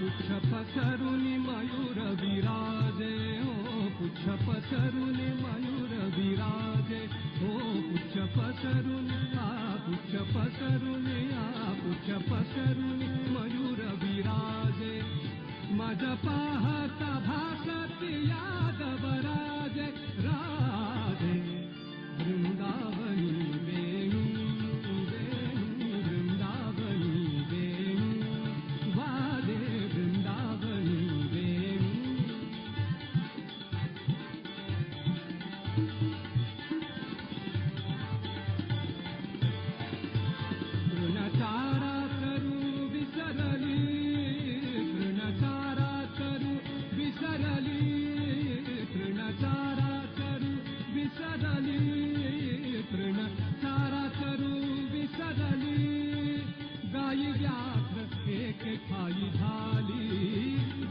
पुच्छ पसरुनि मयूर विराजे, ओ पुच्छ पसरुनि मयूर विराजे, ओ पुच्छ पसरुनि पुच्छ पसरुनि पुच्छ पसरुनि मयूर विराजे, माझ्या पाहता भासती यादव राजे, राजे वृंदावनी वेणू, वेणू वृंदावनी वेणू, वाजे वृंदावनी वेणू. तृणचारा करू विसरली, तृणचारा करू विसरली, तृणचारा करू विसरली, तृणचारा करू विसरली. गाई व्याघ्र एक खाई झाली,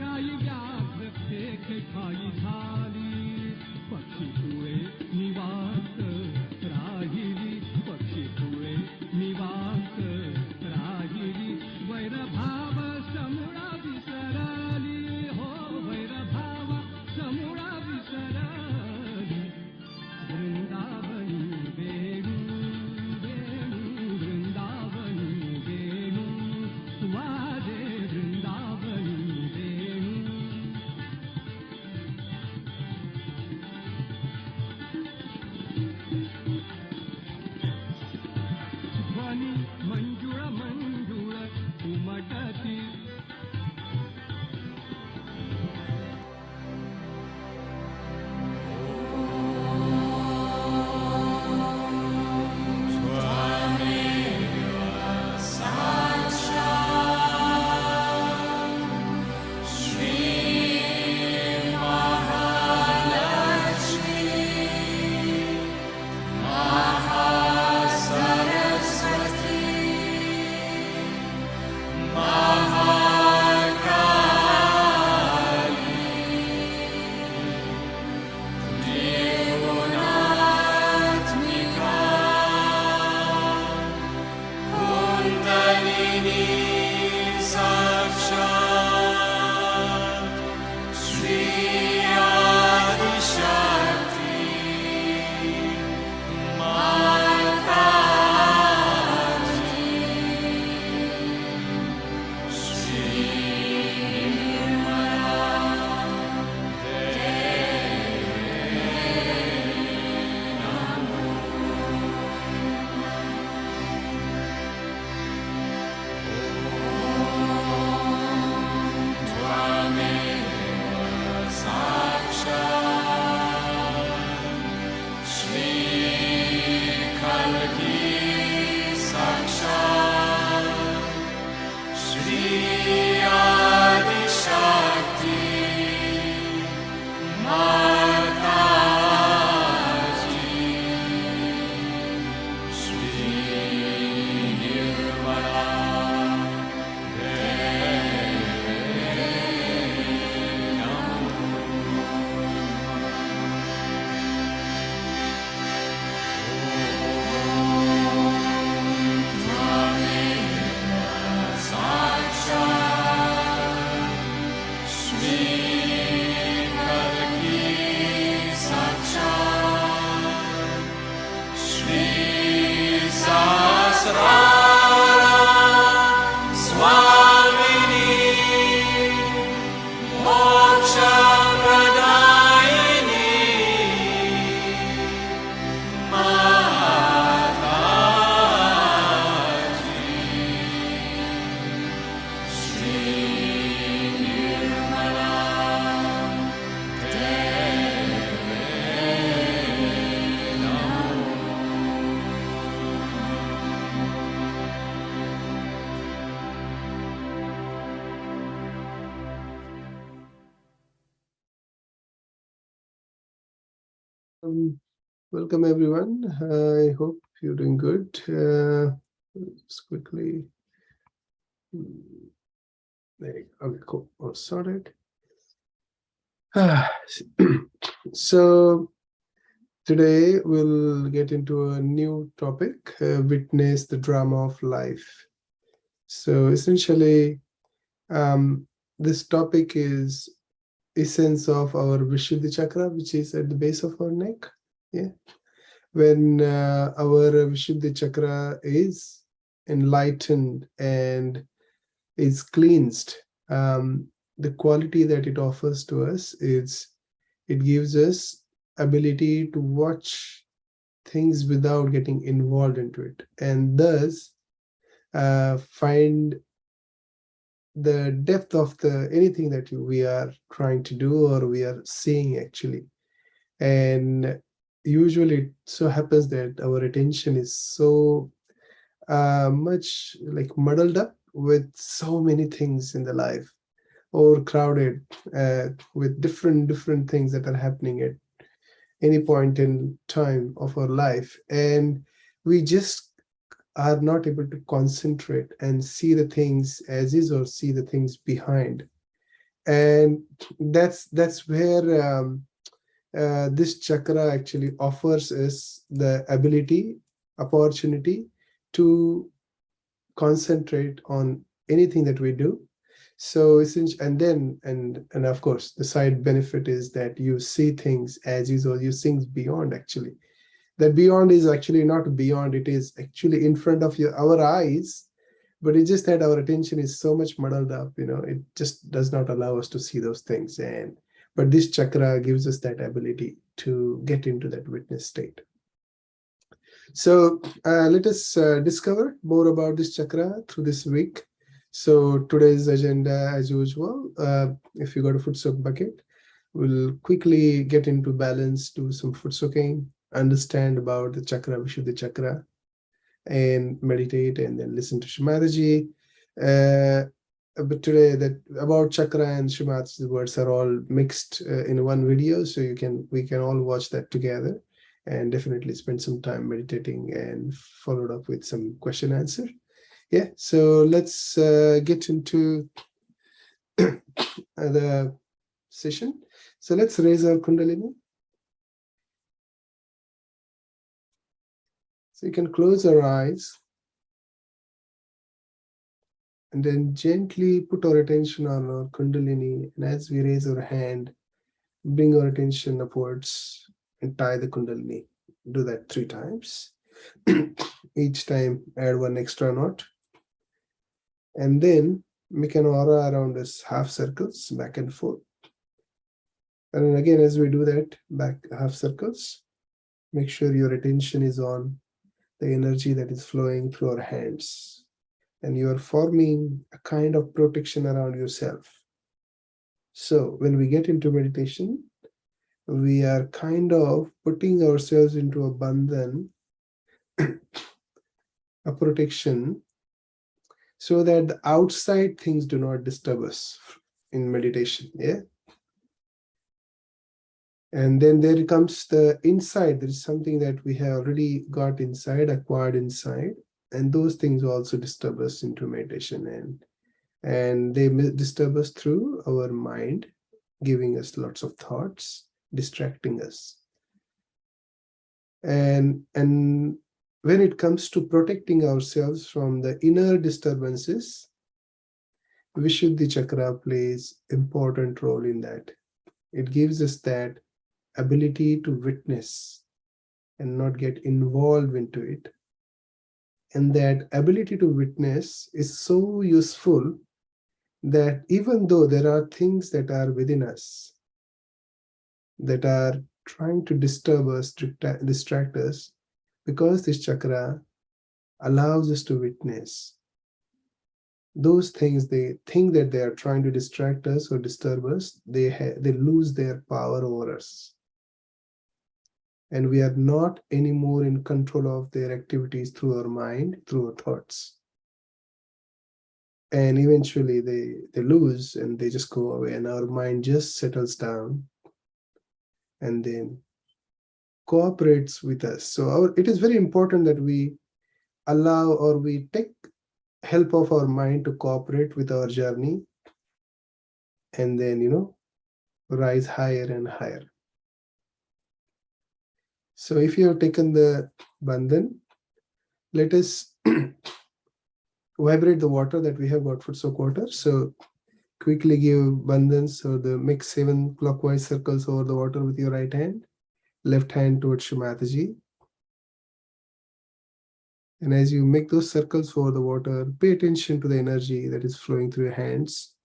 गाई व्याघ्र एक खाई झाली. पक्षी तुळे निवांत राहिली, पक्षी तुळे निवांत राहिली. वैरभाव समूळा विसरली, हो वैरभाव समूळा विसरली. वृंदावनी वेणू, वेणू वृंदावनी वेणू, वाजे वृंदावनी वेणू. ध्वनी मंजुळ मंजुळ उमटती, Welcome everyone. I hope you're doing good. Just quickly. There you go. Okay, cool. All sorted. So today we'll get into a new topic, witness the drama of life. So essentially, this topic is essence of our Vishuddhi chakra, which is at the base of our neck. Yeah. When our Vishuddhi chakra is enlightened and is cleansed, the quality that it offers to us is it gives us ability to watch things without getting involved into it, and thus find the depth of the anything that we are trying to do or we are seeing actually. And usually it so happens that our attention is so much like muddled up with so many things in the life, overcrowded with different things that are happening at any point in time of our life, and we just are not able to concentrate and see the things as is or see the things behind. And that's where this chakra actually offers us the ability, opportunity to concentrate on anything that we do. So essentially, and of course the side benefit is that you see things as is or you see things beyond. Actually, that beyond is actually not beyond, it is actually in front of our eyes, but it's just that our attention is so much muddled up, it just does not allow us to see those things. But this chakra gives us that ability to get into that witness state. So let us discover more about this chakra through this week. So today's agenda, as usual, if you got a foot soak bucket, we'll quickly get into balance, do some foot soaking, understand about the chakra, Vishuddhi chakra, and meditate, and then listen to Shri Mataji. But today, that about chakra and Shri Mataji's words are all mixed in one video, so we can all watch that together, and definitely spend some time meditating and followed up with some question answer. Yeah, so let's get into the session. So let's raise our Kundalini. So you can close our eyes and then gently put our attention on our Kundalini. And as we raise our hand, bring our attention upwards and tie the Kundalini. Do that 3 times. Each time add 1 extra knot. And then make an aura around us, half circles, back and forth. And then again, as we do that, back half circles, make sure your attention is on the energy that is flowing through our hands. And you are forming a kind of protection around yourself. So when we get into meditation, we are kind of putting ourselves into a bandhan, a protection, so that the outside things do not disturb us in meditation. Yeah. And then there comes the inside. There is something that we have already got inside, acquired inside, and those things also disturb us into meditation, and they disturb us through our mind, giving us lots of thoughts, distracting us. And when it comes to protecting ourselves from the inner disturbances, Vishuddhi chakra plays important role in that. It gives us that ability to witness and not get involved into it. And that ability to witness is so useful that even though there are things that are within us that are trying to disturb us, distract us, because this chakra allows us to witness those things, they think that they are trying to distract us or disturb us, they lose their power over us. And we are not anymore in control of their activities through our mind, through our thoughts. And eventually they lose and they just go away, and our mind just settles down and then cooperates with us. So it is very important that we allow or we take help of our mind to cooperate with our journey, and then rise higher and higher. So if you have taken the bandhan, let us vibrate the water that we have got, foot soak water. So quickly give bandhans or make 7 clockwise circles over the water with your right hand, left hand towards Shri Mataji. And as you make those circles over the water, pay attention to the energy that is flowing through your hands.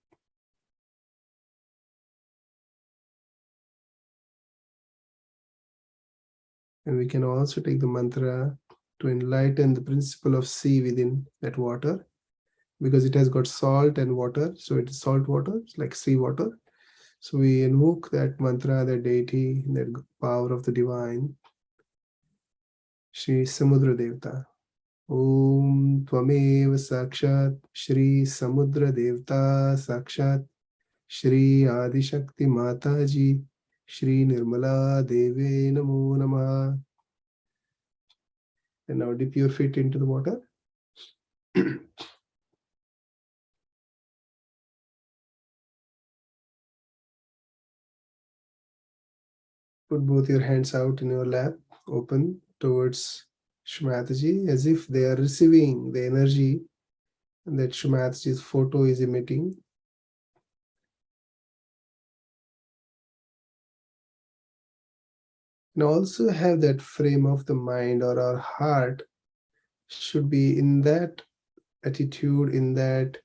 And we can also take the mantra to enlighten the principle of sea within that water, because it has got salt and water. So it is salt water, it's like sea water. So we invoke that mantra, that deity, that power of the divine, Shri Samudra Devta. Om Twamev Sakshat Shri Samudra Devta Sakshat Shri Adi Shakti Mataji Shri Nirmala Devi Namo Namah. And now dip your feet into the water. Put both your hands out in your lap, open towards Shri Mataji, as if they are receiving the energy that Shri Mataji's photo is emitting. And also have that frame of the mind, or our heart should be in that attitude, in that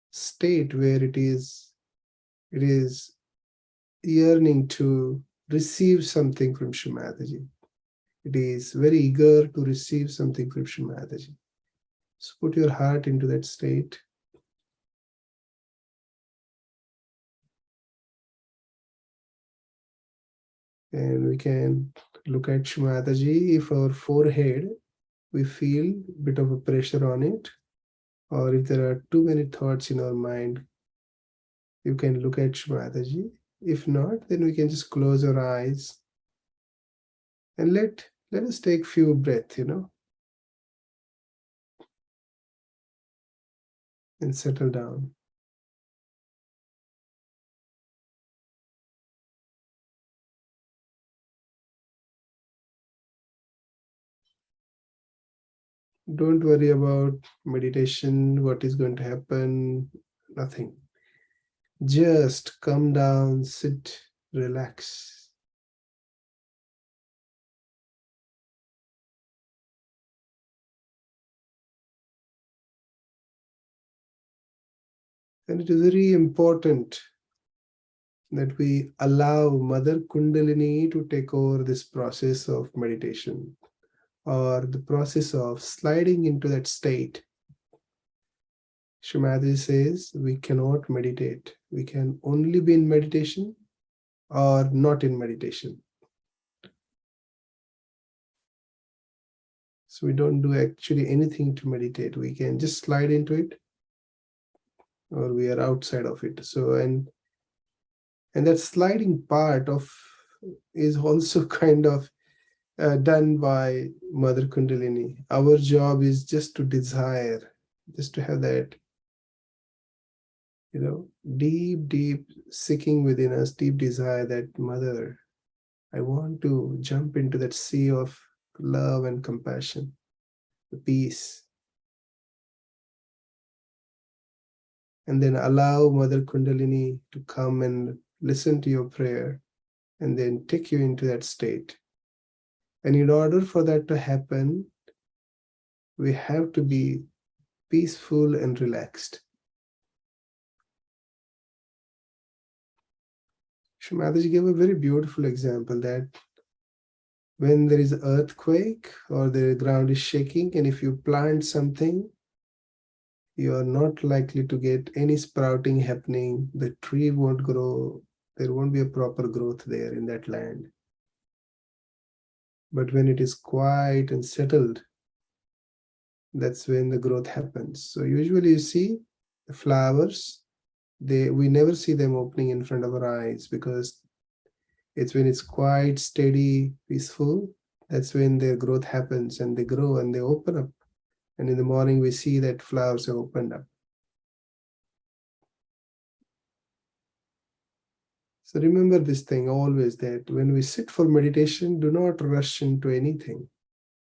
state where it is yearning to receive something from Shri Mataji. It is very eager to receive something from Shri Mataji. So put your heart into that state. And we can look at Shri Mataji. If our forehead, we feel a bit of a pressure on it, or if there are too many thoughts in our mind, you can look at Shri Mataji. If not, then we can just close our eyes and let us take few breaths, and settle down. Don't worry about meditation, what is going to happen, nothing. Just come down, sit, relax. And it is very important that we allow Mother Kundalini to take over this process of meditation, or the process of sliding into that state. Shri Mataji says we cannot meditate. We can only be in meditation or not in meditation. So we don't do actually anything to meditate. We can just slide into it, or we are outside of it. So and that sliding part of is also kind of done by Mother Kundalini. Our job is just to desire, just to have that, deep seeking within us, deep desire that Mother, I want to jump into that sea of love and compassion, the peace. And then allow Mother Kundalini to come and listen to your prayer and then take you into that state. And in order for that to happen, we have to be peaceful and relaxed. Shri Mataji gave a very beautiful example that when there is an earthquake or the ground is shaking, and if you plant something, you are not likely to get any sprouting happening. The tree won't grow. There won't be a proper growth there in that land. But when it is quiet and settled, that's when the growth happens. So usually you see the flowers, we never see them opening in front of our eyes, because it's when it's quiet, steady, peaceful, that's when their growth happens, and they grow and they open up. And in the morning we see that flowers have opened up. So remember this thing always, that when we sit for meditation, do not rush into anything.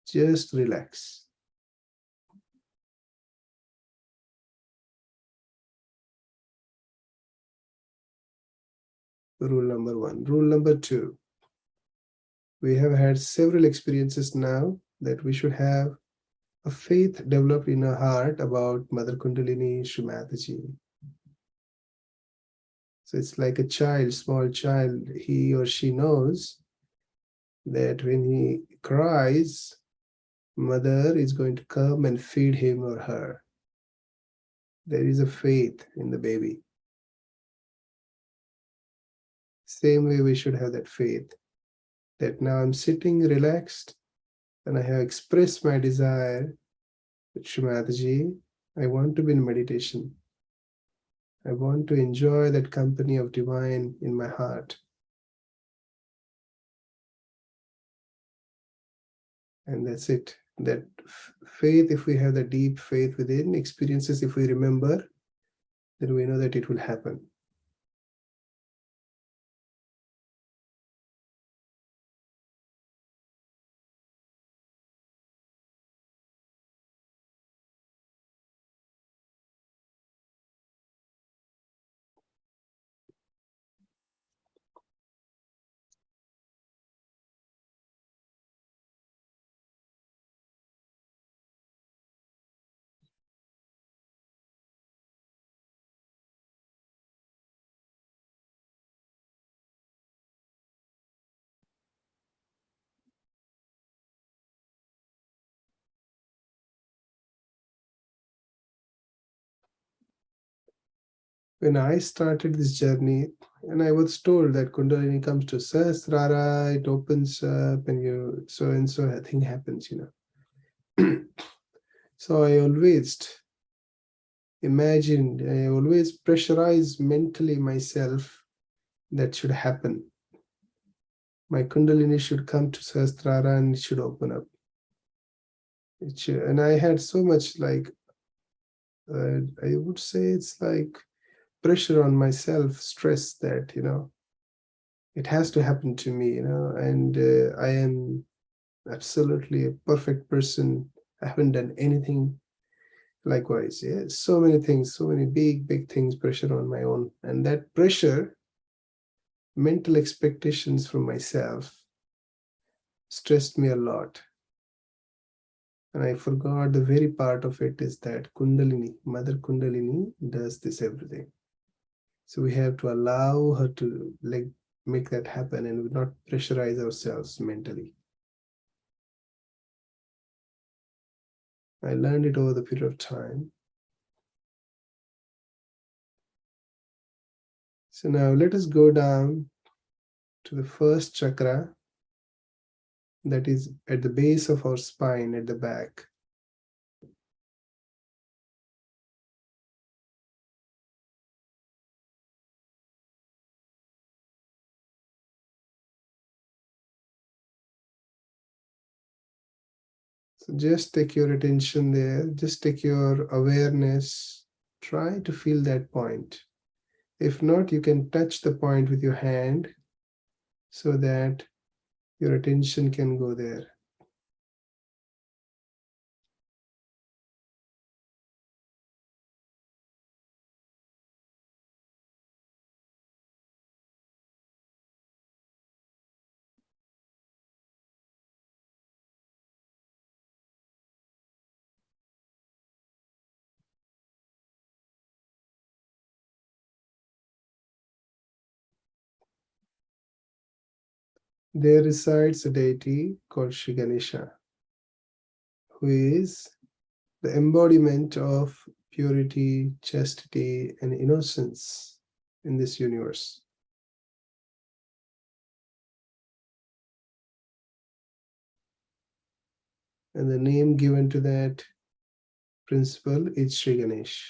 Just relax. Rule number 1. Rule number 2. We have had several experiences now that we should have a faith developed in our heart about Mother Kundalini, Shri Mataji. So it's like a child, small child, he or she knows that when he cries, Mother is going to come and feed him or her. There is a faith in the baby. Same way we should have that faith that now I'm sitting relaxed and I have expressed my desire with Shri Mataji. I want to be in meditation. I want to enjoy that company of divine in my heart. And that's it. That faith, if we have the deep faith within, experiences, if we remember, then we know that it will happen. When I started this journey, and I was told that Kundalini comes to Sahasrara, it opens up, and you so and so a thing happens, So I always imagined, I always pressurized mentally myself that should happen. My Kundalini should come to Sahasrara and it should open up. It should, and I had so much I would say it's like pressure on myself, stress that, it has to happen to me, and I am absolutely a perfect person. I haven't done anything likewise. Yeah, so many things, so many big things, pressure on my own. And that pressure, mental expectations from myself, stressed me a lot. And I forgot the very part of it is that Kundalini, Mother Kundalini, does this everything. So we have to allow her to make that happen and not pressurize ourselves mentally. I learned it over the period of time. So now let us go down to the first chakra that is at the base of our spine at the back. So just take your attention there, just take your awareness, try to feel that point. If not, you can touch the point with your hand so that your attention can go there. There resides a deity called Shri Ganesha, who is the embodiment of purity, chastity, and innocence in this universe. And the name given to that principle is Shri Ganesh.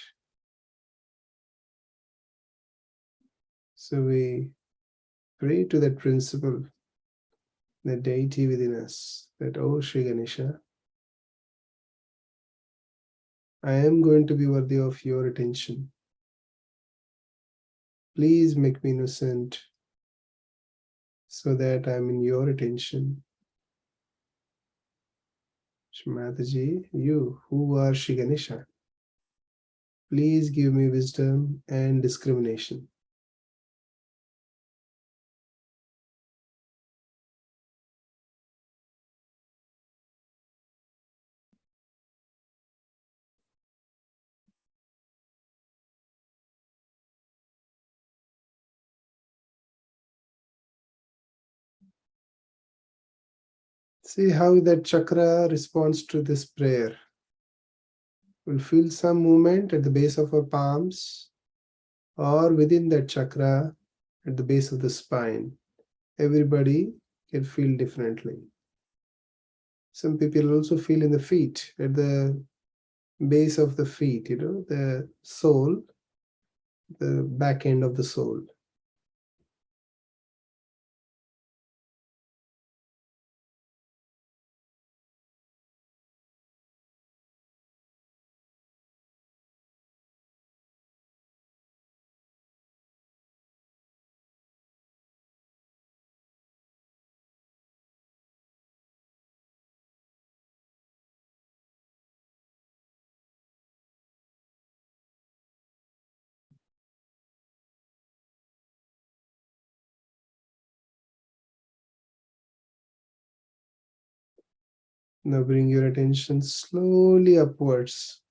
So we pray to that principle, the deity within us, that, oh Shri Ganesha, I am going to be worthy of your attention. Please make me innocent so that I'm in your attention. Shri Mataji, you who are Shri Ganesha, please give me wisdom and discrimination. See how that chakra responds to this prayer. We'll feel some movement at the base of our palms or within that chakra at the base of the spine. Everybody can feel differently. Some people also feel in the feet, at the base of the feet, the sole, the back end of the sole. Now bring your attention slowly upwards.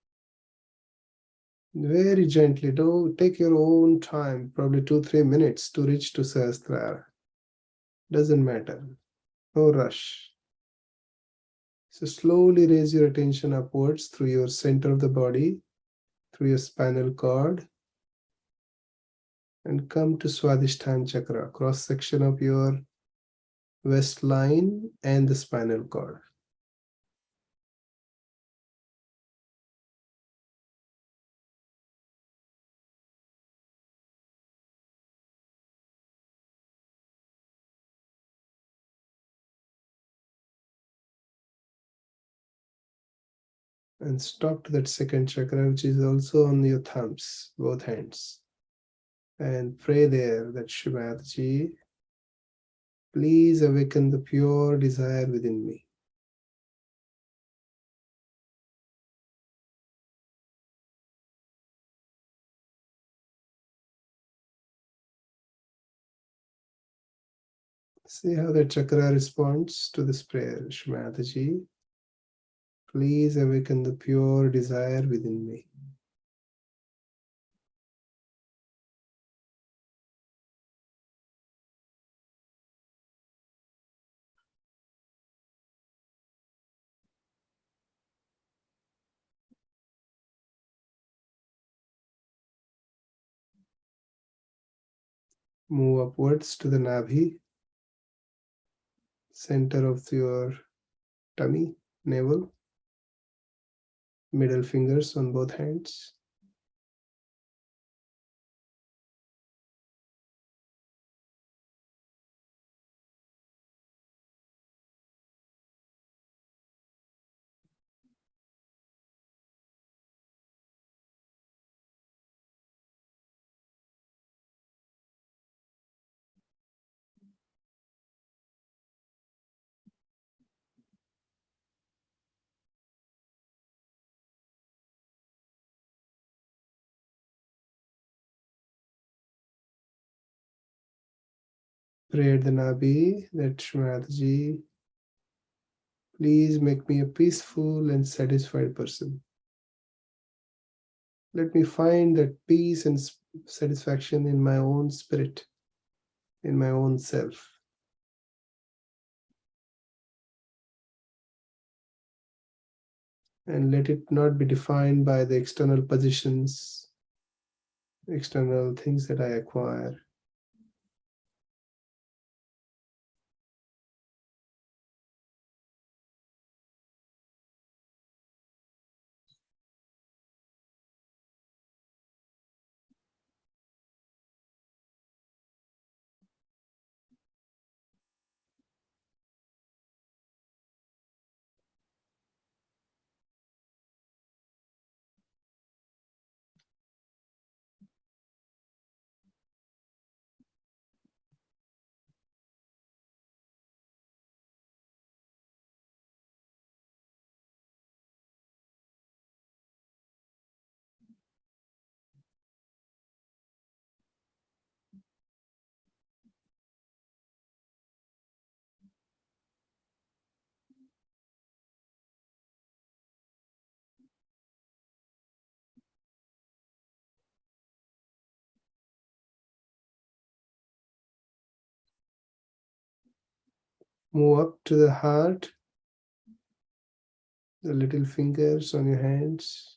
Very gently. Don't take your own time, probably 2-3 minutes to reach to Sahasrara. Doesn't matter. No rush. So slowly raise your attention upwards through your center of the body, through your spinal cord, and come to Swadhisthana Chakra, cross section of your waistline and the spinal cord. And stop to that second chakra, which is also on your thumbs, both hands. And pray there that Shri Mataji, please awaken the pure desire within me. See how the chakra responds to this prayer. Shri Mataji, please awaken the pure desire within me. Move upwards to the Nabhi, center of your tummy, navel, middle fingers on both hands. Pray at the Nabhi that Shri Mataji, please make me a peaceful and satisfied person. Let me find that peace and satisfaction in my own spirit, in my own self. And let it not be defined by the external positions, external things that I acquire. Move up to the heart, the little fingers on your hands.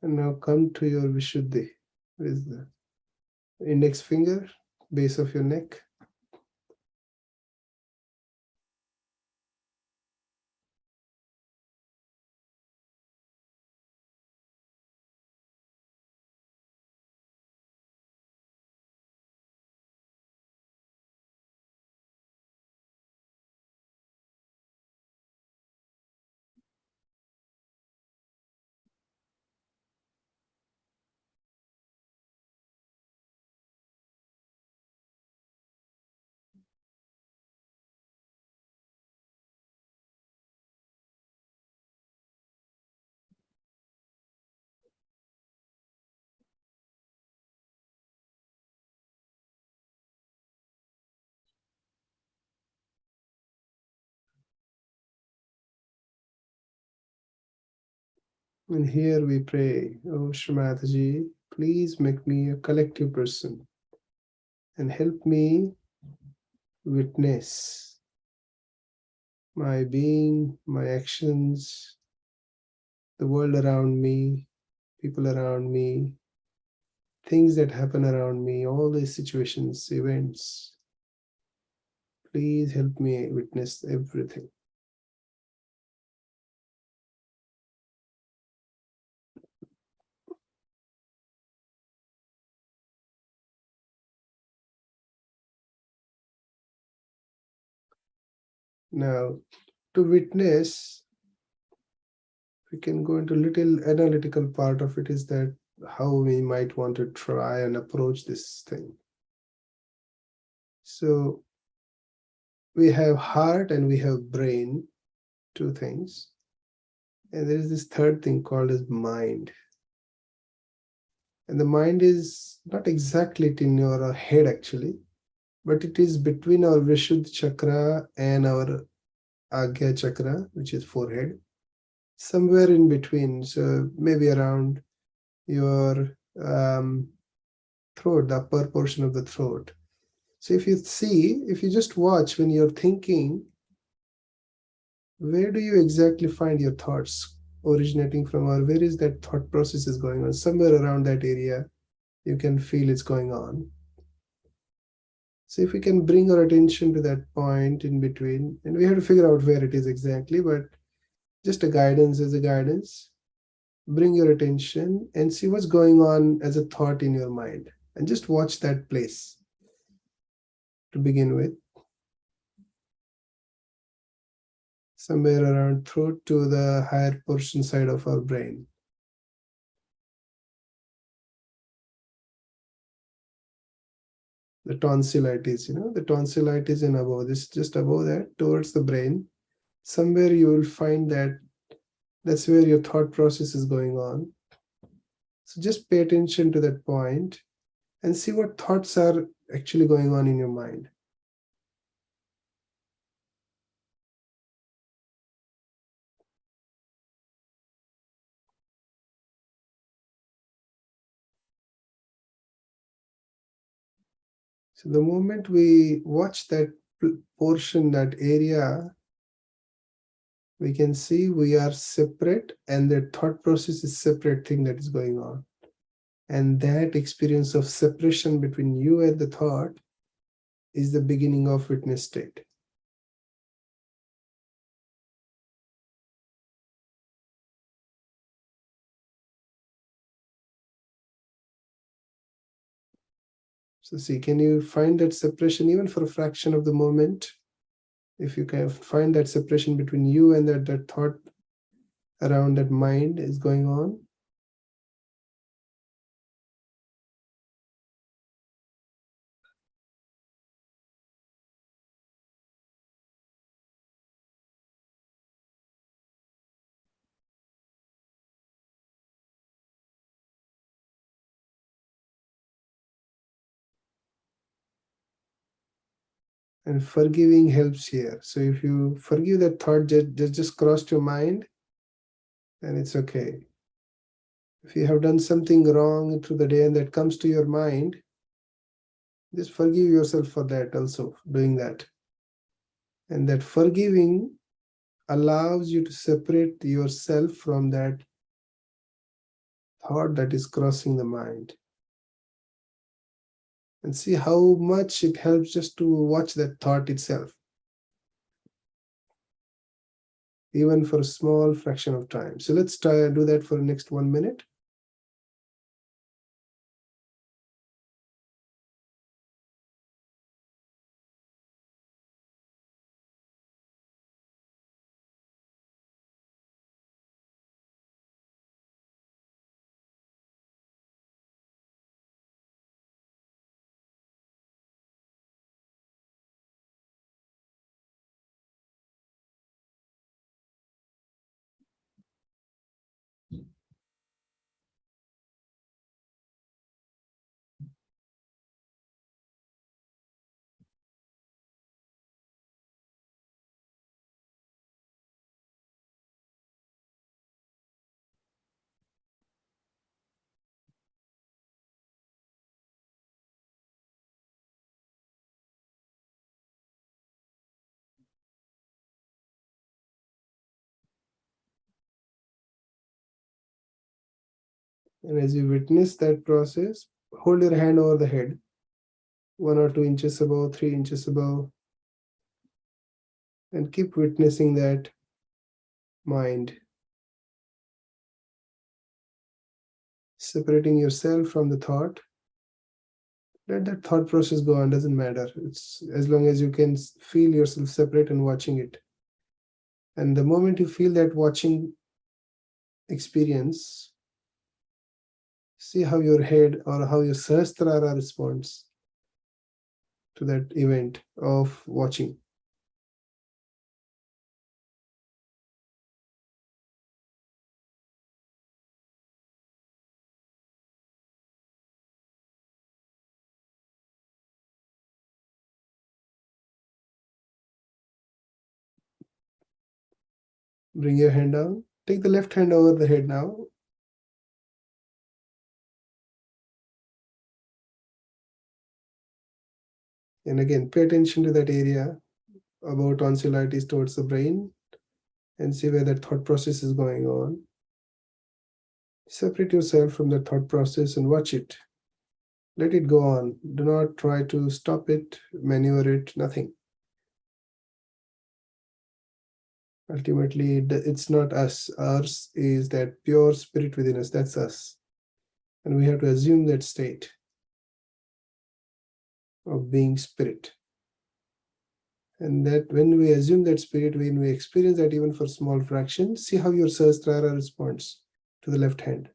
And now come to your Vishuddhi with the index finger, base of your neck. And here we pray, oh Shri Mataji, please make me a collective person and help me witness my being, my actions, the world around me, people around me, things that happen around me, all these situations, events. Please help me witness everything. Now, to witness, we can go into little analytical part of it, is that how we might want to try and approach this thing. So we have heart and we have brain, two things. And there is this third thing called as mind. And the mind is not exactly in your head actually, but it is between our Vishuddhi chakra and our Agya chakra, which is forehead, somewhere in between. So maybe around your throat, the upper portion of the throat. So if you see, if you just watch when you're thinking, where do you exactly find your thoughts originating from, or where is that thought process is going on? Somewhere around that area, you can feel it's going on. So if we can bring our attention to that point in between, and we have to figure out where it is exactly, but just a guidance as a guidance, bring your attention and see what's going on as a thought in your mind, and just watch that place to begin with. Somewhere around throat to the higher portion side of our brain. The tonsillitis, the tonsillitis and above this, just above that, towards the brain. Somewhere you will find that that's where your thought process is going on. So just pay attention to that point and see what thoughts are actually going on in your mind. So the moment we watch that portion, that area, we can see we are separate, and the thought process is separate thing that is going on. And that experience of separation between you and the thought is the beginning of witness state. So see, can you find that separation even for a fraction of the moment? If you can find that separation between you and that thought around that mind is going on. And forgiving helps here. So if you forgive that thought just crossed your mind, then it's okay. If you have done something wrong through the day and that comes to your mind, just forgive yourself for that also, doing that. And that forgiving allows you to separate yourself from that thought that is crossing the mind. And see how much it helps just to watch that thought itself, even for a small fraction of time. So let's try and do that for the next 1 minute. And as you witness that process, hold your hand over the head, 1 or 2 inches above, 3 inches above, and keep witnessing that mind. Separating yourself from the thought. Let that thought process go on, doesn't matter. It's as long as you can feel yourself separate and watching it. And the moment you feel that watching experience, see how your head or how your Sahasrara responds to that event of watching. Bring your hand down. Take the left hand over the head now. And again, pay attention to that area about tonsillitis towards the brain and see where that thought process is going on. Separate yourself from the thought process and watch it. Let it go on. Do not try to stop it, maneuver it, nothing. Ultimately, it's not us. Ours is that pure spirit within us. That's us. And we have to assume that state of being spirit. And that when we assume that spirit, when we experience that even for small fractions, see how your Sahasrara responds to the left hand.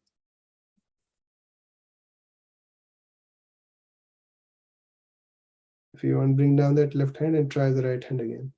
If you want, bring down that left hand and try the right hand again.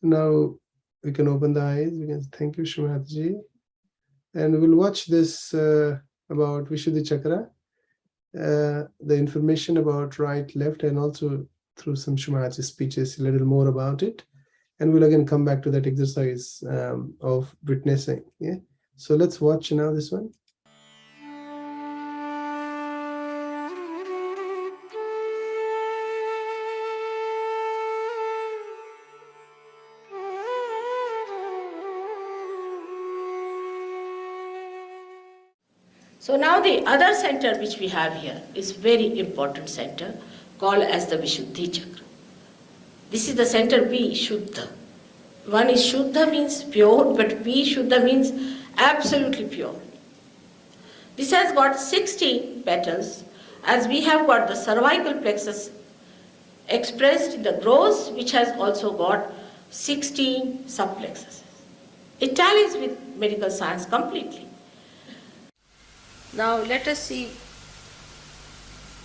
So now we can open the eyes. We can thank you, Shri Mataji. And we'll watch this about Vishuddhi Chakra, the information about right, left, and also through some Shri Mataji speeches, a little more about it. And we'll again come back to that exercise of witnessing. Yeah. So let's watch now this one. So now the other center which we have here is very important center called as the Vishuddhi Chakra. This is the center V, Shuddha. One is Shuddha means pure, but V, Shuddha means absolutely pure. This has got 16 petals, as we have got the cervical plexus expressed in the gross, which has also got 16 subplexuses. It tallies with medical science completely. Now let us see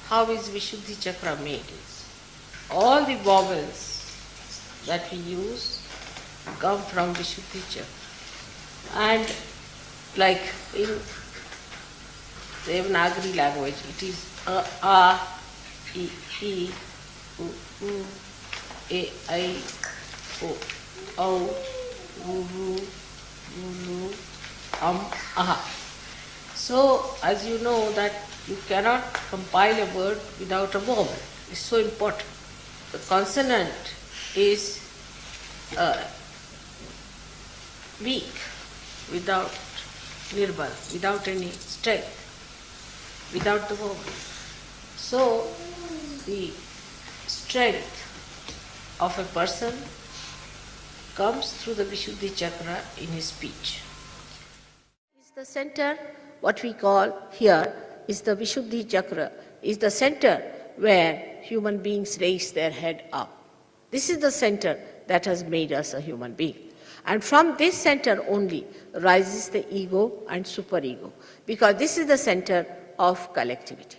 how is Vishuddhi Chakra made. All the vowels that we use come from Vishuddhi Chakra. And like in Devanagari language, it is a, I, u, e, I, o, ru, lu, aha. So, as you know that you cannot compile a word without a vowel. It's so important. The consonant is weak without Nirmala, without any strength, without the vowel. So, the strength of a person comes through the Vishuddhi Chakra in his speech. Is the center, what we call here is the Vishuddhi Chakra, is the center where human beings raise their head up. This is the center that has made us a human being. And from this center only rises the ego and superego, because this is the center of collectivity.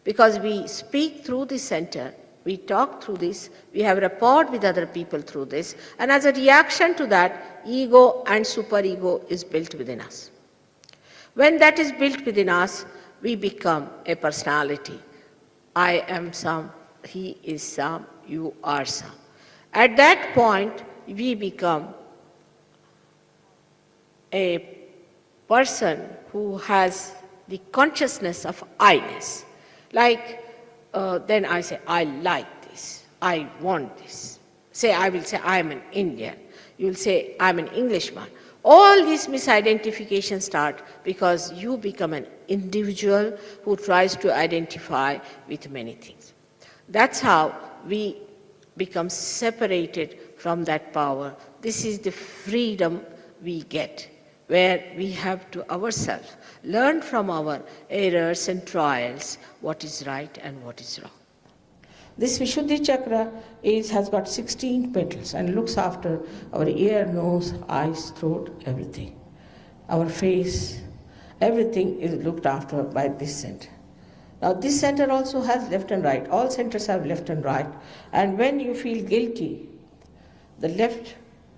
Because we speak through this center, we talk through this, we have rapport with other people through this, and as a reaction to that, ego and superego is built within us. When that is built within us, we become a personality. I am some, he is some, you are some. At that point, we become a person who has the consciousness of I-ness. Like, then I say, I like this, I want this. I will say, I am an Indian. You will say, I am an Englishman. All these misidentifications start because you become an individual who tries to identify with many things. That's how we become separated from that power. This is the freedom we get, where we have to ourselves learn from our errors and trials what is right and what is wrong. This Vishuddhi Chakra has got 16 petals and looks after our ear, nose, eyes, throat, everything. Our face, everything is looked after by this center. Now this center also has left and right. All centers have left and right. And when you feel guilty, the left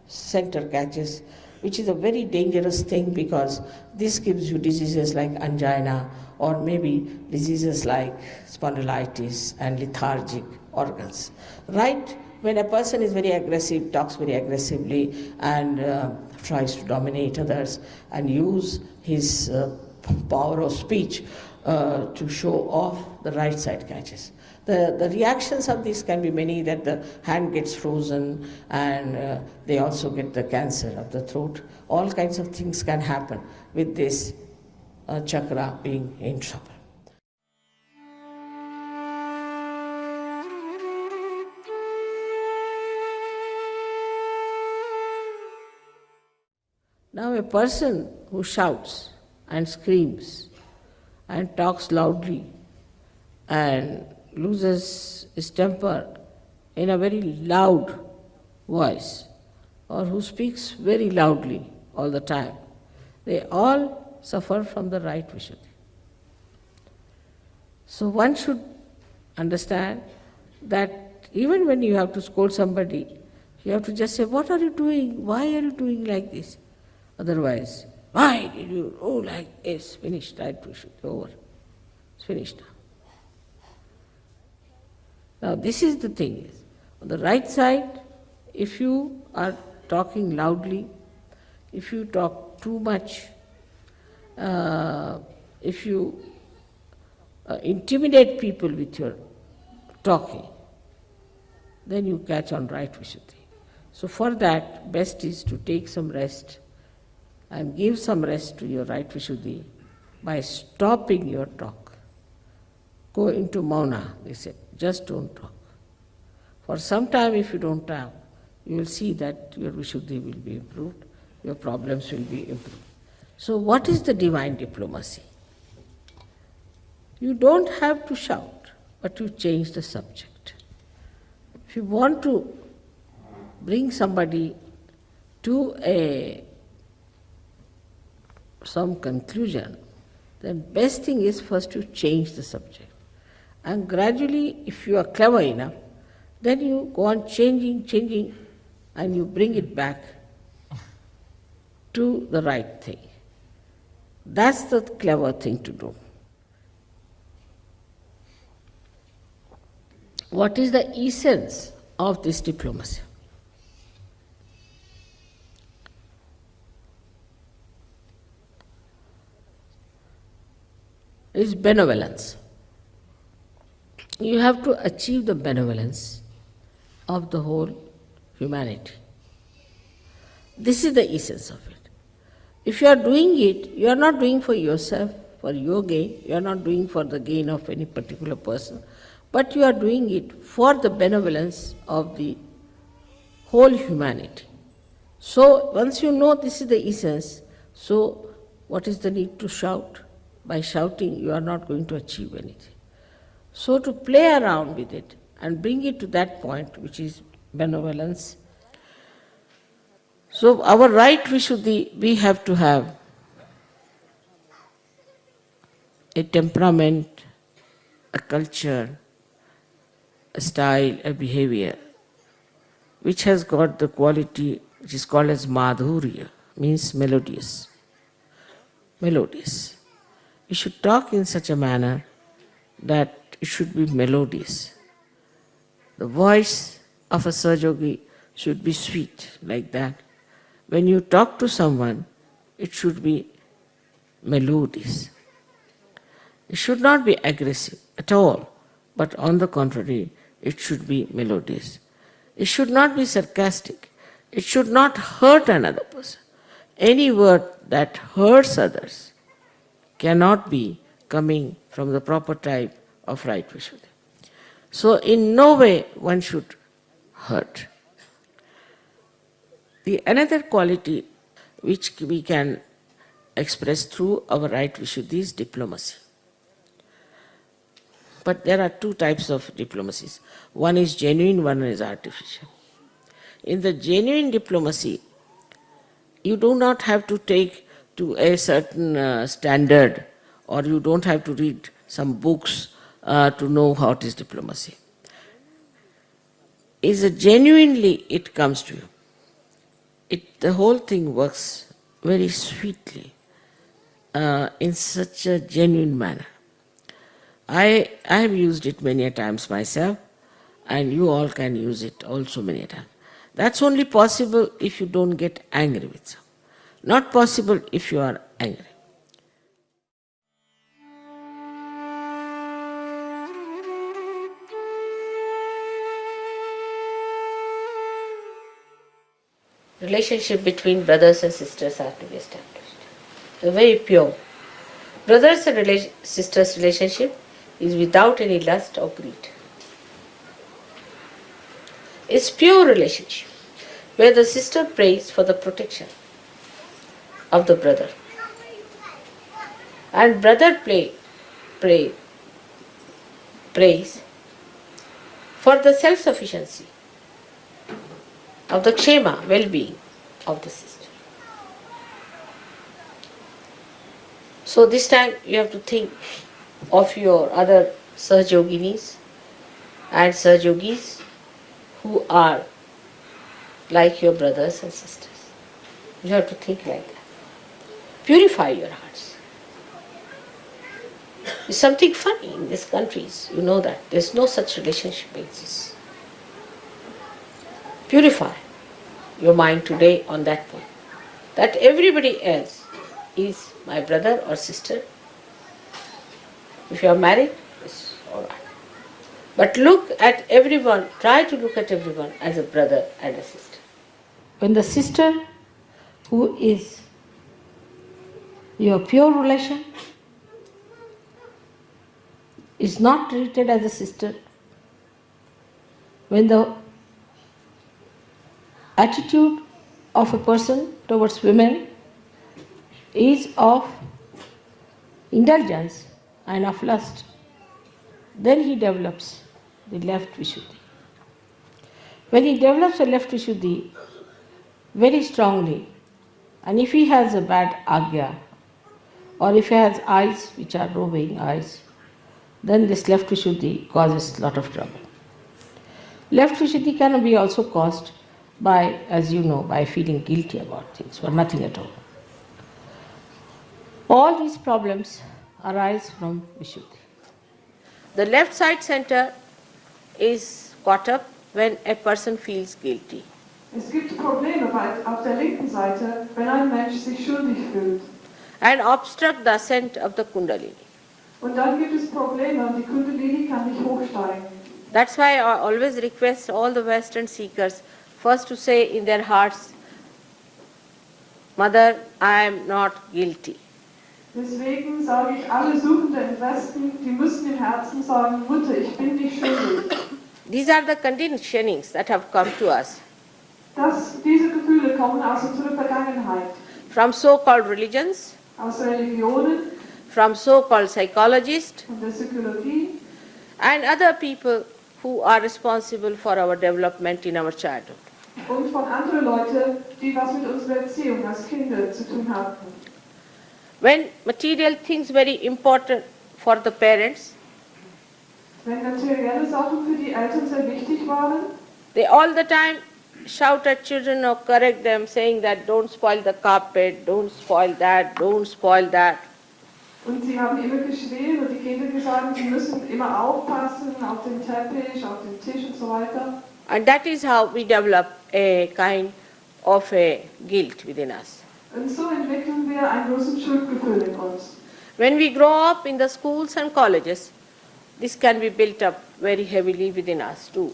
center catches, which is a very dangerous thing because this gives you diseases like angina or maybe diseases like spondylitis and lethargic organs. Right when a person is very aggressive, talks very aggressively and tries to dominate others and use his power of speech to show off, the right side catches. The reactions of this can be many, that the hand gets frozen and they also get the cancer of the throat. All kinds of things can happen with this chakra being in trouble. Now a person who shouts and screams and talks loudly and loses his temper in a very loud voice, or who speaks very loudly all the time, they all suffer from the right Vishuddhi. So one should understand that even when you have to scold somebody, you have to just say, what are you doing? Why are you doing like this? Otherwise, why did you do like this? Finished, right Vishuddhi, over. It's finished now. Now this is the thing. On the right side, if you are talking loudly, if you talk too much, if you intimidate people with your talking, then you catch on right Vishuddhi. So for that, best is to take some rest and give some rest to your right Vishuddhi by stopping your talk. Go into mauna, they say, just don't talk. For some time if you don't talk, you will see that your Vishuddhi will be improved, your problems will be improved. So what is the divine diplomacy? You don't have to shout, but you change the subject. If you want to bring somebody to some conclusion, the best thing is first to change the subject. And gradually, if you are clever enough, then you go on changing, and you bring it back to the right thing. That's the clever thing to do. What is the essence of this diplomacy? It's benevolence. You have to achieve the benevolence of the whole humanity. This is the essence of it. If you are doing it, you are not doing for yourself, for your gain, you are not doing for the gain of any particular person, but you are doing it for the benevolence of the whole humanity. So once you know this is the essence, so what is the need to shout? By shouting, you are not going to achieve anything. So to play around with it and bring it to that point, which is benevolence. So our right Vishuddhi, we have to have a temperament, a culture, a style, a behavior, which has got the quality which is called as madhurya, means melodious. Melodious. You should talk in such a manner that it should be melodious. The voice of a Sahaja should be sweet, like that. When you talk to someone, it should be melodious. It should not be aggressive at all, but on the contrary, it should be melodious. It should not be sarcastic. It should not hurt another person. Any word that hurts others cannot be coming from the proper type of right Vishuddhi. So in no way one should hurt. The another quality which we can express through our right Vishuddhi is diplomacy. But there are two types of diplomacies. One is genuine, one is artificial. In the genuine diplomacy, you do not have to take to a certain standard, or you don't have to read some books to know how it is diplomacy. Is genuinely it comes to you. The whole thing works very sweetly, in such a genuine manner. I have used it many a times myself, and you all can use it also many a times. That's only possible if you don't get angry with someone. Not possible if you are angry. Relationship between brothers and sisters are to be established. They're very pure. Brothers and sisters relationship is without any lust or greed. It's pure relationship where the sister prays for the protection of the brother, and brother prays for the self-sufficiency of the kshema, well-being of the sister. So this time you have to think of your other Sahajoginis and Sahajogis who are like your brothers and sisters. You have to think like that. Purify your hearts. It's something funny in these countries, you know that. There's no such relationship exists. Purify your mind today on that point. That everybody else is my brother or sister. If you are married, it's all right. But look at everyone, try to look at everyone as a brother and a sister. When the sister who is your pure relation is not treated as a sister, when the attitude of a person towards women is of indulgence and of lust, then he develops the left Vishuddhi. When he develops a left Vishuddhi very strongly, and if he has a bad agya, or if he has eyes which are roving eyes, then this left Vishuddhi causes a lot of trouble. Left Vishuddhi can be also caused by, as you know, by feeling guilty about things or nothing at all. All these problems arise from Vishuddhi. The left side center is caught up when a person feels guilty. Es gibt Probleme auf der linken Seite, wenn ein Mensch sich schuldig fühlt. And obstruct the ascent of the Kundalini. Und dann gibt es Probleme und die Kundalini kann nicht hochsteigen. That's why I always request all the Western seekers first to say in their hearts, Mother, I am not guilty. Deswegen sage ich, alle Suchenden im Westen, die müssen im Herzen sagen, Mutter, ich bin nicht schuldig. These are the conditionings that have come to us Diese Gefühle kommen aus unserer Vergangenheit, from so-called religions, aus Religionen, from so-called psychologists, von der Psychologie and other people who are responsible for our development in our childhood. und von anderen Leuten, die was mit unserer Erziehung als Kinder zu tun hatten. When material things very important for the parents, Wenn materielle Sachen für die Eltern sehr wichtig waren, they all the time shout at children or correct them, saying that don't spoil the carpet, don't spoil that, don't spoil that. und sie haben immer geschrien und die Kinder gesagt, sie müssen immer aufpassen auf den Teppich, auf den Tisch und so weiter. And that is how we develop a kind of a guilt within us. Und so entwickeln wir ein großes Schuldgefühl in uns. When we grow up in the schools and colleges, this can be built up very heavily within us too.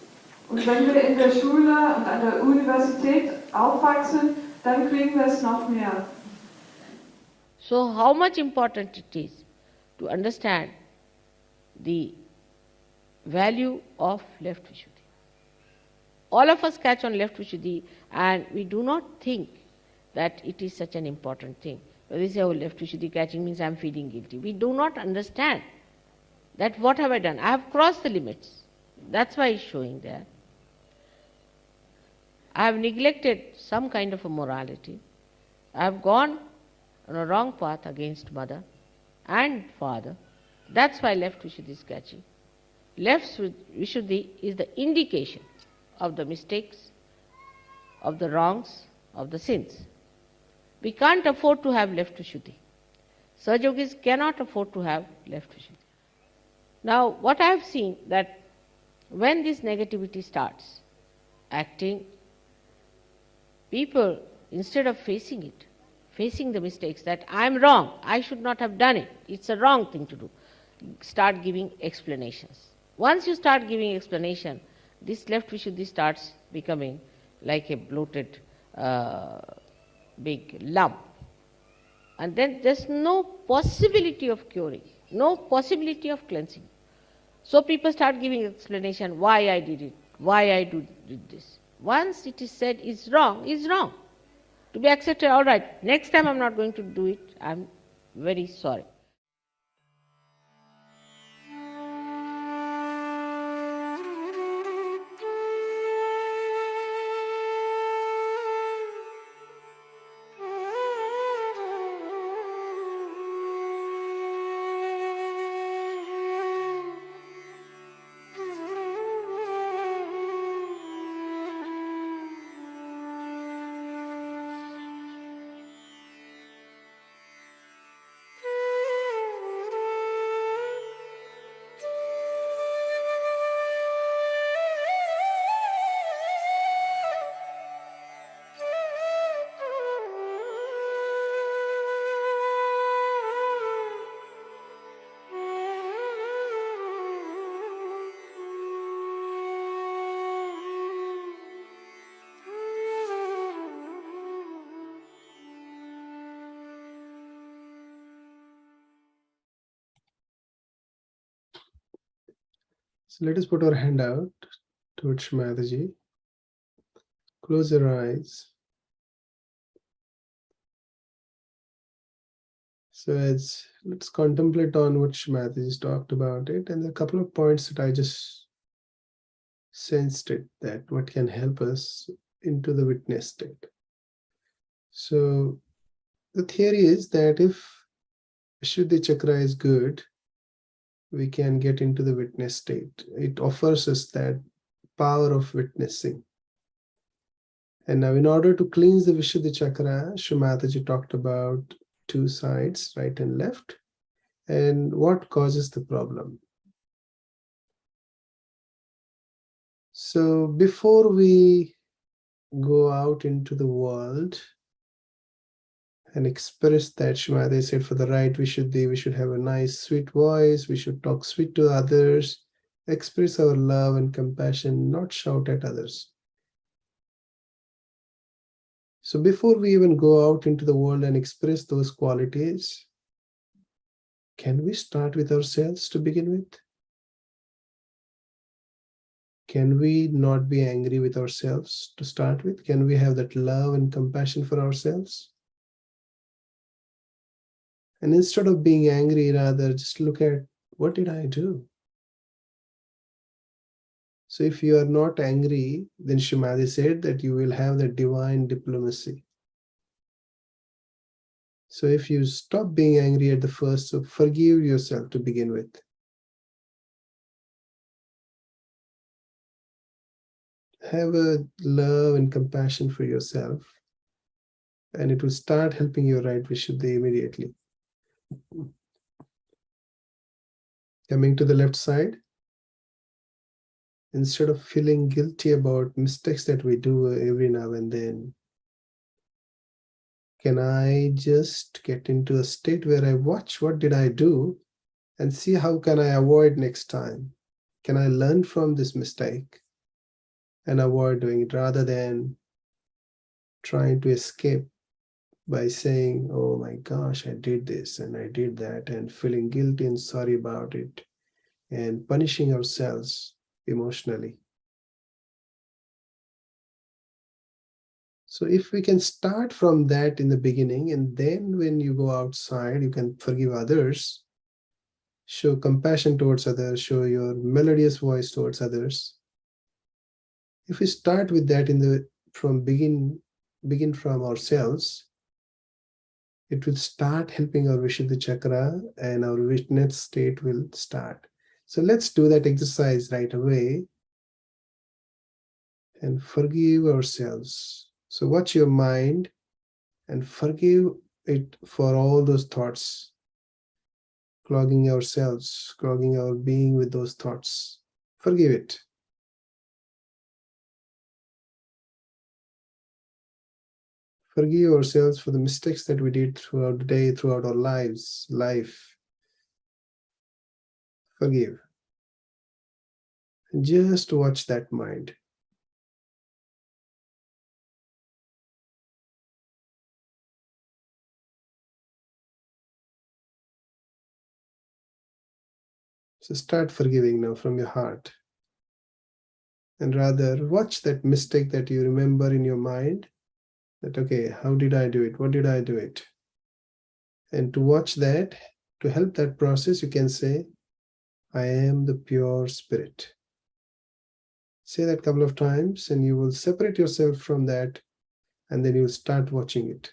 Und wenn wir in der Schule und an der Universität aufwachsen, dann kriegen wir es noch mehr. So how much important it is to understand the value of left Vishuddhi. All of us catch on left Vishuddhi and we do not think that it is such an important thing. When we say, oh, left Vishuddhi catching means I am feeling guilty. We do not understand that what have I done? I have crossed the limits. That's why it's showing there. I have neglected some kind of a morality. I have gone on a wrong path against mother and father. That's why left Vishuddhi is catching. Left Vishuddhi is the indication of the mistakes, of the wrongs, of the sins. We can't afford to have left Vishuddhi. Sahaja Yogis cannot afford to have left Vishuddhi. Now, what I have seen that when this negativity starts acting, people, instead of facing it, facing the mistakes that I am wrong, I should not have done it, it's a wrong thing to do, start giving explanations. Once you start giving explanation, this left Vishuddhi starts becoming like a bloated big lump. And then there's no possibility of curing, no possibility of cleansing. So people start giving explanation why I did it, why I did this. Once it is said is wrong, to be accepted, all right, next time I'm not going to do it, I'm very sorry. So let us put our hand out towards Mataji. Close your eyes. So let's contemplate on what Mataji talked about it, and there are a couple of points that I just sensed it, that what can help us into the witness state. So the theory is that if Vishuddhi Chakra is good, we can get into the witness state. It offers us that power of witnessing. And now in order to cleanse the Vishuddhi Chakra, Shri Mataji talked about two sides, right and left, and what causes the problem. So before we go out into the world and express that, Shrimati said, for the right Vishuddhi, we should have a nice, sweet voice, we should talk sweet to others, express our love and compassion, not shout at others. So before we even go out into the world and express those qualities, can we start with ourselves to begin with? Can we not be angry with ourselves to start with? Can we have that love and compassion for ourselves? And instead of being angry, rather just look at, what did I do? So if you are not angry, then Shrimati said that you will have the divine diplomacy. So if you stop being angry at the first, so forgive yourself to begin with. Have a love and compassion for yourself, and it will start helping you right Vishuddhi immediately. Coming to the left side, instead of feeling guilty about mistakes that we do every now and then, can I just get into a state where I watch what did I do and see how can I avoid next time? Can I learn from this mistake and avoid doing it, rather than trying to escape by saying, oh my gosh, I did this and I did that, and feeling guilty and sorry about it and punishing ourselves emotionally. So if we can start from that in the beginning, and then when you go outside, you can forgive others, show compassion towards others, show your melodious voice towards others. If we start with that begin from ourselves, it will start helping our Vishuddhi Chakra, and our witness state will start. So let's do that exercise right away and forgive ourselves. So watch your mind and forgive it for all those thoughts, clogging ourselves, clogging our being with those thoughts. Forgive it. Forgive ourselves for the mistakes that we did throughout the day, throughout our life. Forgive. And just watch that mind. So start forgiving now from your heart. And rather watch that mistake that you remember in your mind, that, okay, how did I do it? What did I do it? And to watch that, to help that process, you can say, I am the pure spirit. Say that a couple of times and you will separate yourself from that, and then you'll start watching it.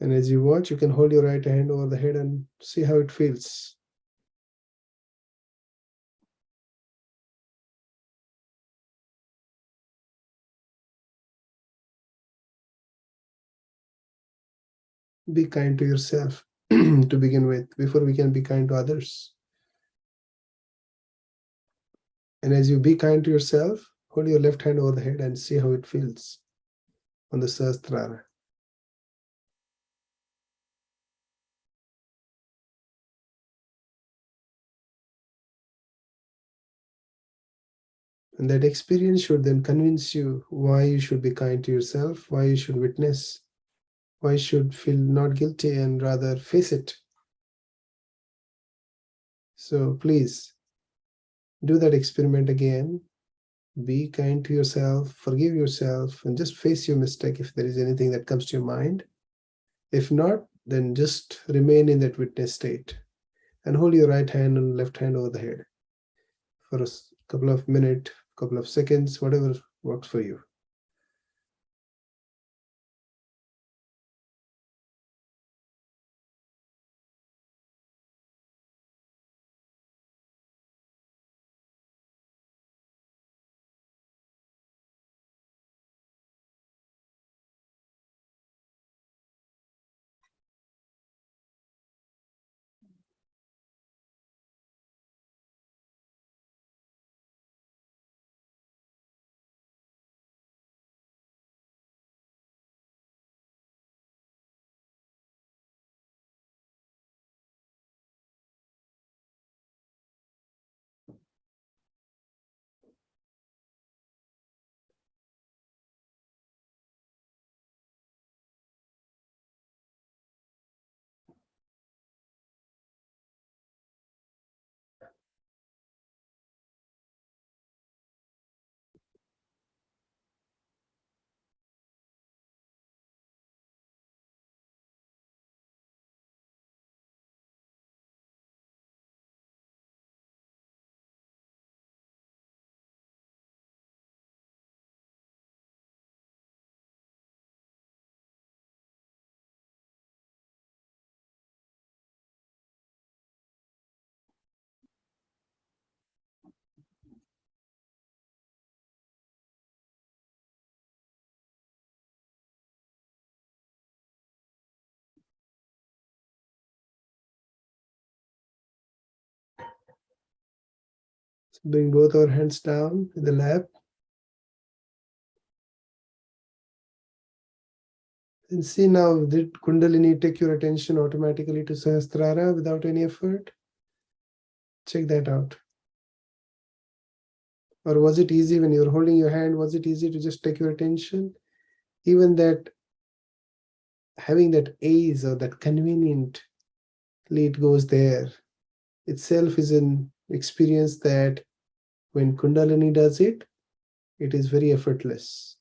And as you watch, you can hold your right hand over the head and see how it feels. be kind to yourself to begin with, before we can be kind to others. And as you be kind to yourself, hold your left hand over the head and see how it feels on the Sahasrara. And that experience should then convince you why you should be kind to yourself, why you should witness, why you should feel not guilty and rather face it. So please do that experiment again. Be kind to yourself, forgive yourself, and just face your mistake if there is anything that comes to your mind. If not, then just remain in that witness state and hold your right hand and left hand over the head for a couple of minutes, couple of seconds, whatever works for you. Bring both our hands down in the lap. And see now, did Kundalini take your attention automatically to Sahasrara without any effort? Check that out. Or was it easy when you were holding your hand? Was it easy to just take your attention? Even that, having that ease or that conveniently it goes there itself is an experience that when Kundalini does it, it is very effortless.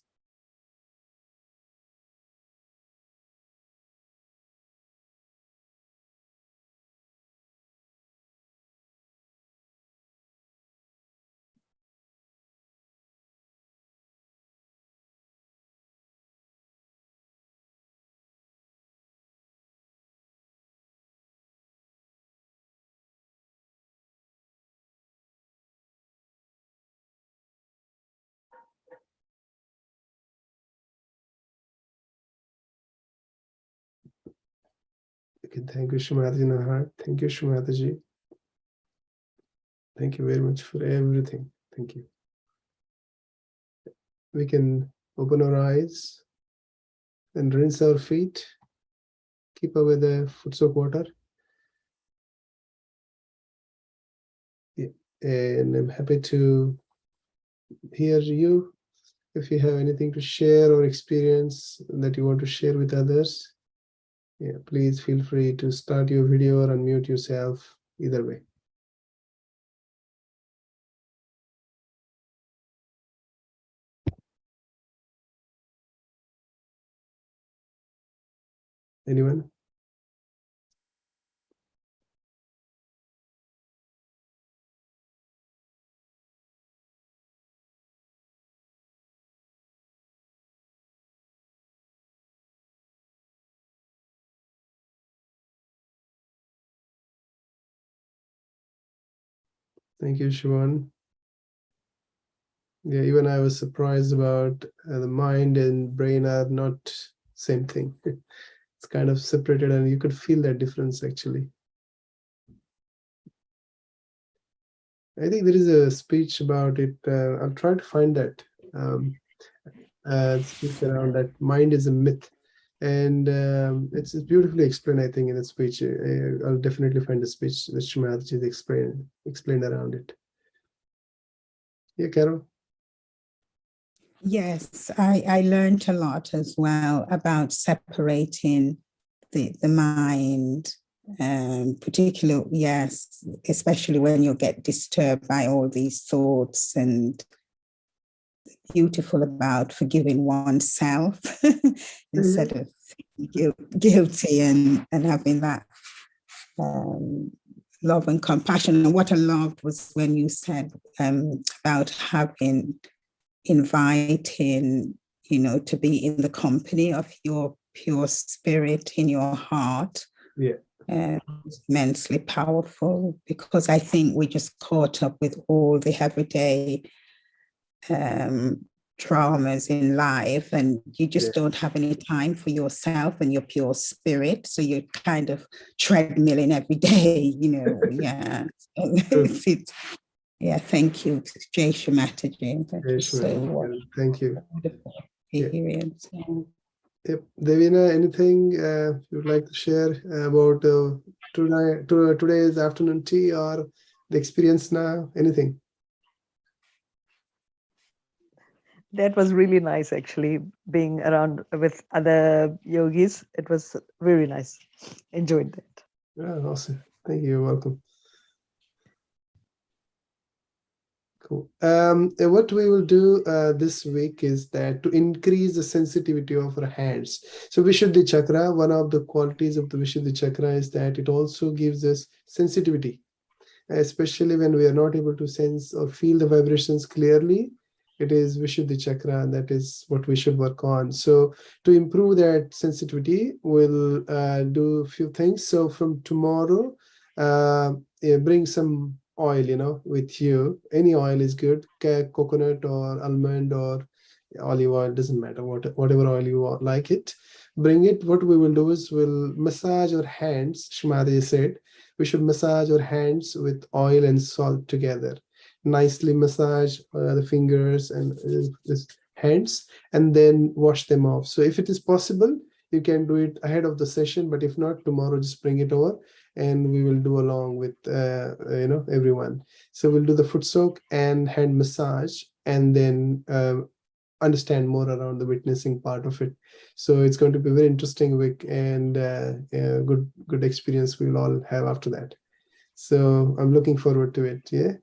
Okay, thank you, Shri Mataji in our heart. Thank you, Shri Mataji. Thank you very much for everything. Thank you. We can open our eyes and rinse our feet. Keep away the foot soak water. Yeah. And I'm happy to hear you. If you have anything to share or experience that you want to share with others, yeah, please feel free to start your video or unmute yourself, either way. Anyone? Thank you, Shivan. Yeah, even I was surprised about the mind and brain are not same thing. It's kind of separated, and you could feel that difference actually. I think there is a speech about it. I'll try to find that. Speech around that mind is a myth, and it's beautifully explained, I think, in the speech. I'll definitely find the speech which Mataji explained around it. Yeah, Carol. Yes, I learned a lot as well about separating the mind, particularly, yes, especially when you get disturbed by all these thoughts, and beautiful about forgiving oneself instead of guilty, and having that love and compassion. And what I loved was when you said about inviting, to be in the company of your pure spirit in your heart. Yeah. Immensely powerful, because I think we just caught up with all the everyday traumas in life, and you just don't have any time for yourself and your pure spirit. So you're kind of treadmilling every day, Yeah. Yeah, thank you, Jai Mataji. Thank you. Wonderful experience. Yep. Devina, anything you'd like to share about today's afternoon tea or the experience now? Anything? That was really nice, actually, being around with other yogis. It was very nice. Enjoyed that. Yeah, awesome. Thank you. You're welcome. Cool. What we will do this week is that to increase the sensitivity of our hands. So Vishuddhi Chakra, one of the qualities of the Vishuddhi Chakra is that it also gives us sensitivity, especially when we are not able to sense or feel the vibrations clearly. It is Vishuddhi Chakra, and that is what we should work on. So to improve that sensitivity, we'll do a few things. So from tomorrow, bring some oil, with you. Any oil is good, coconut or almond or olive oil, doesn't matter, whatever oil you like it. Bring it. What we will do is we'll massage our hands. Shmadi said we should massage our hands with oil and salt together. Nicely massage the fingers and the hands, and then wash them off. So if it is possible, you can do it ahead of the session, but if not, tomorrow just bring it over and we will do along with everyone. So we'll do the foot soak and hand massage, and then understand more around the witnessing part of it. So it's going to be a very interesting week, and good experience we will all have after that. So I'm looking forward to it. Yeah.